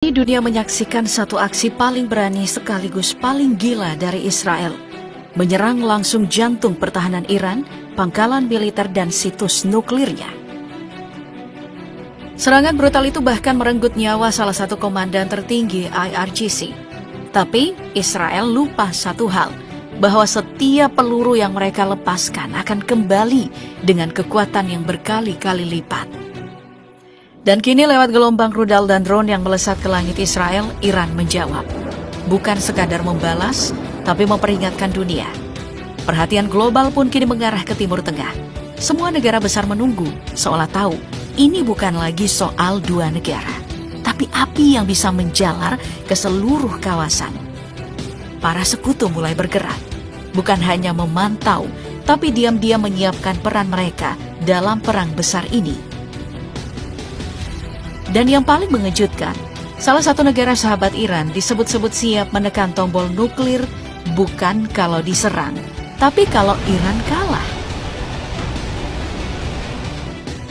Dunia menyaksikan satu aksi paling berani sekaligus paling gila dari Israel. Menyerang langsung jantung pertahanan Iran, pangkalan militer dan situs nuklirnya. Serangan brutal itu bahkan merenggut nyawa salah satu komandan tertinggi IRGC. Tapi Israel lupa satu hal, bahwa setiap peluru yang mereka lepaskan akan kembali dengan kekuatan yang berkali-kali lipat. Dan kini lewat gelombang rudal dan drone yang melesat ke langit Israel, Iran menjawab. Bukan sekadar membalas, tapi memperingatkan dunia. Perhatian global pun kini mengarah ke Timur Tengah. Semua negara besar menunggu, seolah tahu ini bukan lagi soal dua negara, tapi api yang bisa menjalar ke seluruh kawasan. Para sekutu mulai bergerak, bukan hanya memantau, tapi diam-diam menyiapkan peran mereka dalam perang besar ini. Dan yang paling mengejutkan, salah satu negara sahabat Iran disebut-sebut siap menekan tombol nuklir bukan kalau diserang, tapi kalau Iran kalah.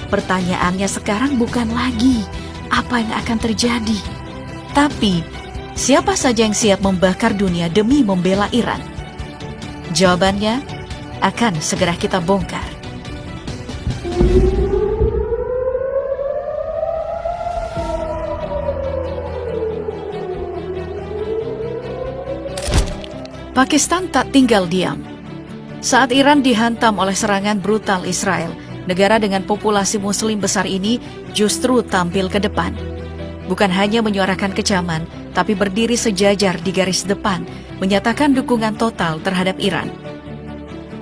Pertanyaannya sekarang bukan lagi apa yang akan terjadi, tapi siapa saja yang siap membakar dunia demi membela Iran? Jawabannya akan segera kita bongkar. Pakistan tak tinggal diam. Saat Iran dihantam oleh serangan brutal Israel, negara dengan populasi muslim besar ini justru tampil ke depan. Bukan hanya menyuarakan kecaman, tapi berdiri sejajar di garis depan, menyatakan dukungan total terhadap Iran.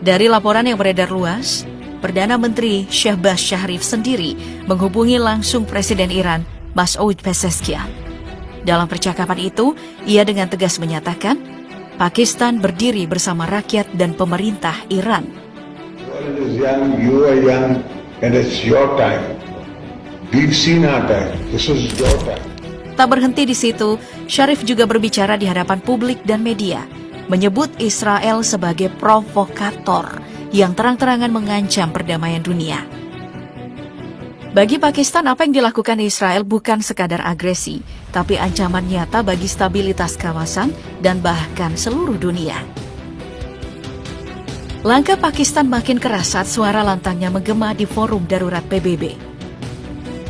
Dari laporan yang beredar luas, Perdana Menteri Shehbaz Sharif sendiri menghubungi langsung Presiden Iran, Masoud Pezeshkian. Dalam percakapan itu, ia dengan tegas menyatakan, Pakistan berdiri bersama rakyat dan pemerintah Iran. You are young, and it's your time. We've seen our time. This is your time. Tak berhenti di situ, Sharif juga berbicara di hadapan publik dan media, menyebut Israel sebagai provokator yang terang-terangan mengancam perdamaian dunia. Bagi Pakistan, apa yang dilakukan Israel bukan sekadar agresi, tapi ancaman nyata bagi stabilitas kawasan dan bahkan seluruh dunia. Langkah Pakistan makin keras saat suara lantangnya menggema di forum darurat PBB.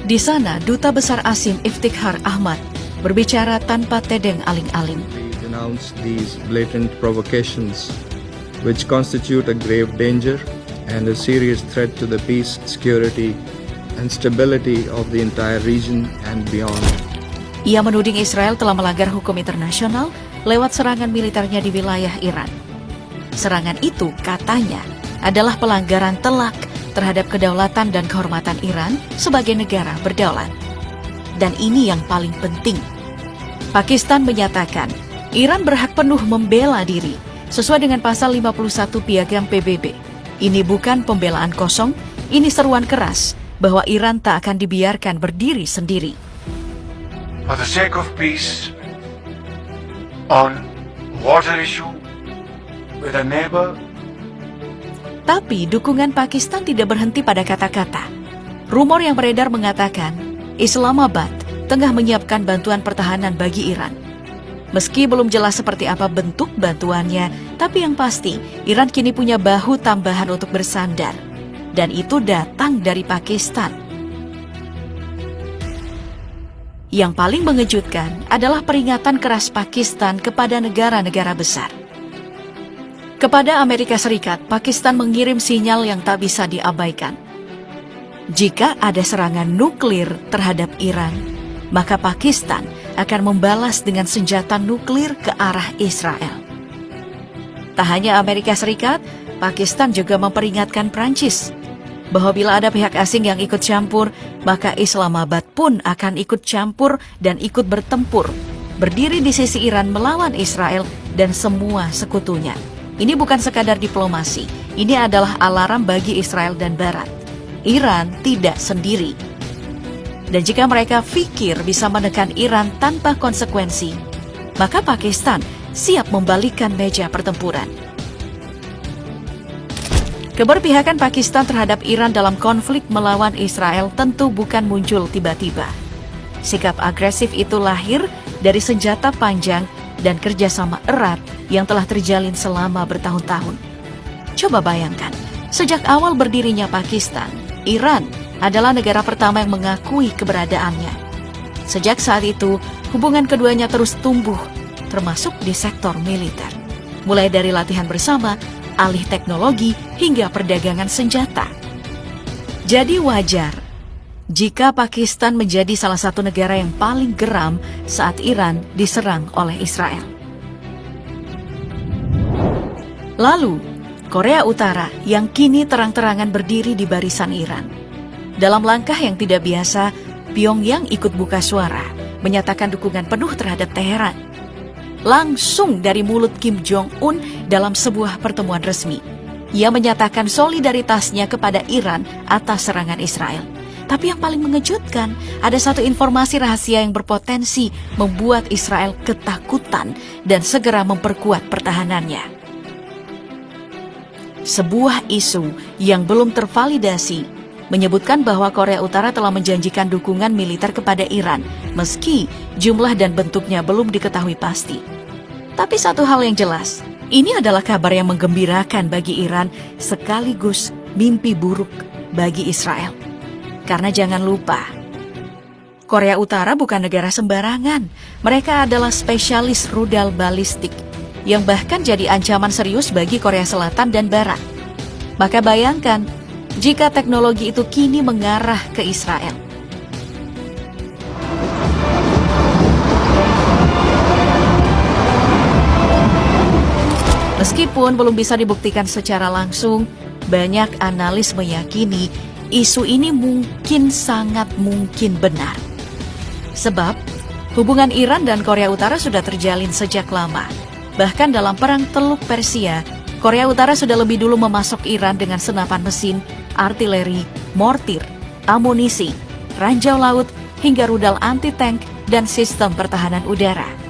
Di sana, Duta Besar ASIM Iftikhar Ahmad berbicara tanpa tedeng aling-aling. We denounce these blatant provocations, which constitute a grave danger and a serious threat to the peace, security, and stability of the entire region and beyond. Ia menuding Israel telah melanggar hukum internasional lewat serangan militernya di wilayah Iran. Serangan itu, katanya, adalah pelanggaran telak terhadap kedaulatan dan kehormatan Iran sebagai negara berdaulat. Dan ini yang paling penting. Pakistan menyatakan, Iran berhak penuh membela diri sesuai dengan pasal 51 Piagam PBB. Ini bukan pembelaan kosong, ini seruan keras bahwa Iran tak akan dibiarkan berdiri sendiri. For the sake of peace, on water issue with a neighbor. Tapi dukungan Pakistan tidak berhenti pada kata-kata. Rumor yang beredar mengatakan Islamabad tengah menyiapkan bantuan pertahanan bagi Iran. Meski belum jelas seperti apa bentuk bantuannya, tapi yang pasti Iran kini punya bahu tambahan untuk bersandar. Dan itu datang dari Pakistan. Yang paling mengejutkan adalah peringatan keras Pakistan kepada negara-negara besar. Kepada Amerika Serikat, Pakistan mengirim sinyal yang tak bisa diabaikan. Jika ada serangan nuklir terhadap Iran, maka Pakistan akan membalas dengan senjata nuklir ke arah Israel. Tak hanya Amerika Serikat, Pakistan juga memperingatkan Prancis bahwa bila ada pihak asing yang ikut campur, maka Islamabad pun akan ikut campur dan ikut bertempur, berdiri di sisi Iran melawan Israel dan semua sekutunya. Ini bukan sekadar diplomasi, ini adalah alarm bagi Israel dan Barat. Iran tidak sendiri. Dan jika mereka pikir bisa menekan Iran tanpa konsekuensi, maka Pakistan siap membalikkan meja pertempuran. Keberpihakan Pakistan terhadap Iran dalam konflik melawan Israel tentu bukan muncul tiba-tiba. Sikap agresif itu lahir dari senjata panjang dan kerjasama erat yang telah terjalin selama bertahun-tahun. Coba bayangkan, sejak awal berdirinya Pakistan, Iran adalah negara pertama yang mengakui keberadaannya. Sejak saat itu, hubungan keduanya terus tumbuh, termasuk di sektor militer. Mulai dari latihan bersama, alih teknologi, hingga perdagangan senjata. Jadi wajar jika Pakistan menjadi salah satu negara yang paling geram saat Iran diserang oleh Israel. Lalu, Korea Utara yang kini terang-terangan berdiri di barisan Iran. Dalam langkah yang tidak biasa, Pyongyang ikut buka suara, menyatakan dukungan penuh terhadap Teheran. Langsung dari mulut Kim Jong-un dalam sebuah pertemuan resmi. Ia menyatakan solidaritasnya kepada Iran atas serangan Israel. Tapi yang paling mengejutkan, ada satu informasi rahasia yang berpotensi membuat Israel ketakutan dan segera memperkuat pertahanannya. Sebuah isu yang belum tervalidasi menyebutkan bahwa Korea Utara telah menjanjikan dukungan militer kepada Iran, meski jumlah dan bentuknya belum diketahui pasti. Tapi satu hal yang jelas, ini adalah kabar yang menggembirakan bagi Iran sekaligus mimpi buruk bagi Israel. Karena jangan lupa, Korea Utara bukan negara sembarangan. Mereka adalah spesialis rudal balistik yang bahkan jadi ancaman serius bagi Korea Selatan dan Barat. Maka bayangkan jika teknologi itu kini mengarah ke Israel. Meskipun belum bisa dibuktikan secara langsung, banyak analis meyakini isu ini mungkin sangat mungkin benar. Sebab hubungan Iran dan Korea Utara sudah terjalin sejak lama. Bahkan dalam Perang Teluk Persia, Korea Utara sudah lebih dulu memasok Iran dengan senapan mesin, artileri, mortir, amunisi, ranjau laut, hingga rudal anti-tank dan sistem pertahanan udara.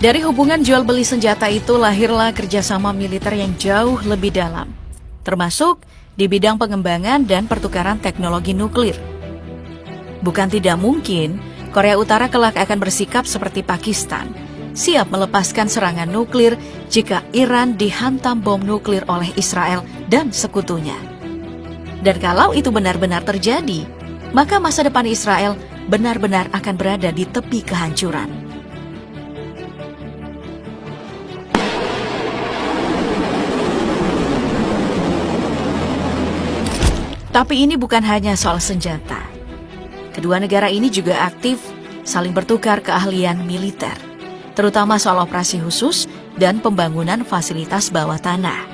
Dari hubungan jual beli senjata itu lahirlah kerjasama militer yang jauh lebih dalam, termasuk di bidang pengembangan dan pertukaran teknologi nuklir. Bukan tidak mungkin Korea Utara kelak akan bersikap seperti Pakistan, siap melepaskan serangan nuklir jika Iran dihantam bom nuklir oleh Israel dan sekutunya. Dan kalau itu benar-benar terjadi, maka masa depan Israel benar-benar akan berada di tepi kehancuran. Tapi ini bukan hanya soal senjata. Kedua negara ini juga aktif saling bertukar keahlian militer, terutama soal operasi khusus dan pembangunan fasilitas bawah tanah.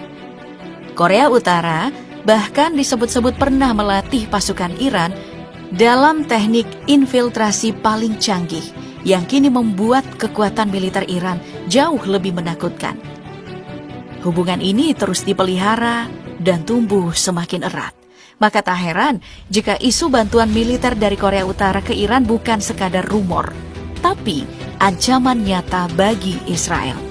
Korea Utara bahkan disebut-sebut pernah melatih pasukan Iran dalam teknik infiltrasi paling canggih yang kini membuat kekuatan militer Iran jauh lebih menakutkan. Hubungan ini terus dipelihara dan tumbuh semakin erat. Maka tak heran jika isu bantuan militer dari Korea Utara ke Iran bukan sekadar rumor, tapi ancaman nyata bagi Israel.